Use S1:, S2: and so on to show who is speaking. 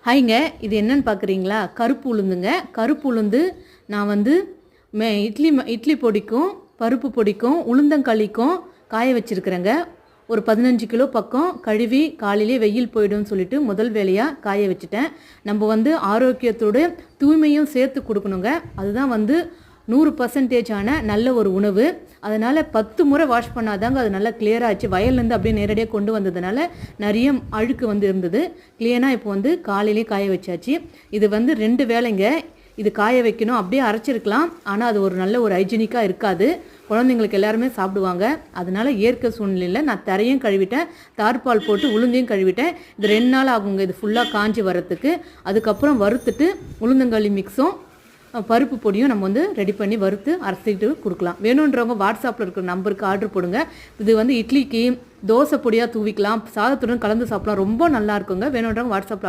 S1: ஹாய்ங்க, இது என்னன்னு பார்க்குறீங்களா? கருப்பு உளுந்துங்க. கருப்பு உளுந்து நான் வந்து இட்லி பொடிக்கும் பருப்பு பொடிக்கும் உளுந்தங்களிக்கும் காய வச்சுருக்கிறேங்க. ஒரு 15 கிலோ பக்கம் கழுவி காலையிலே வெயில் போய்டும்னு சொல்லிட்டு முதல் வேலையாக காய வச்சுட்டேன். நம்ம வந்து ஆரோக்கியத்தோடு தூய்மையும் சேர்த்து கொடுக்கணுங்க. அதுதான் வந்து 100% நல்ல ஒரு உணவு. அதனால் 10 முறை வாஷ் பண்ணாதாங்க அது நல்லா கிளியராக ஆச்சு. வயல்லேருந்து அப்படியே நேரடியாக கொண்டு வந்ததுனால நிறைய அழுக்கு வந்து இருந்தது. கிளியராக இப்போ வந்து காலையிலே காய வச்சாச்சு. இது வந்து 2 வேலைங்க. இது காய வைக்கணும், அப்படியே அரைச்சிருக்கலாம். ஆனால் அது ஒரு நல்ல ஒரு ஹைஜீனிக்காக இருக்காது. குழந்தைங்களுக்கு எல்லாருமே சாப்பிடுவாங்க. அதனால் இயற்கை சூழ்நிலையில் நான் தரையும் கழுவிட்டேன், தார்பால் போட்டு உளுந்தையும் கழுவிட்டேன். இது 2 நாள் ஆகுங்க இது ஃபுல்லாக காஞ்சி வரத்துக்கு. அதுக்கப்புறம் வறுத்துட்டு உளுந்தங்களி மிக்ஸும் பருப்பு பொடியும் நம்ம வந்து ரெடி பண்ணி வறுத்து அரைச்சிட்டு கொடுக்கலாம். வேணுன்றவங்க வாட்ஸ்அப்பில் இருக்கிற நம்பருக்கு ஆர்டர் போடுங்க. இது வந்து இட்லிக்கு தோசை பொடியாக தூவிக்கலாம், சாதத்துடன் கலந்து சாப்பிடலாம். ரொம்ப நல்லா இருக்குங்க. வேணுன்றவங்க வாட்ஸ்அப்பில்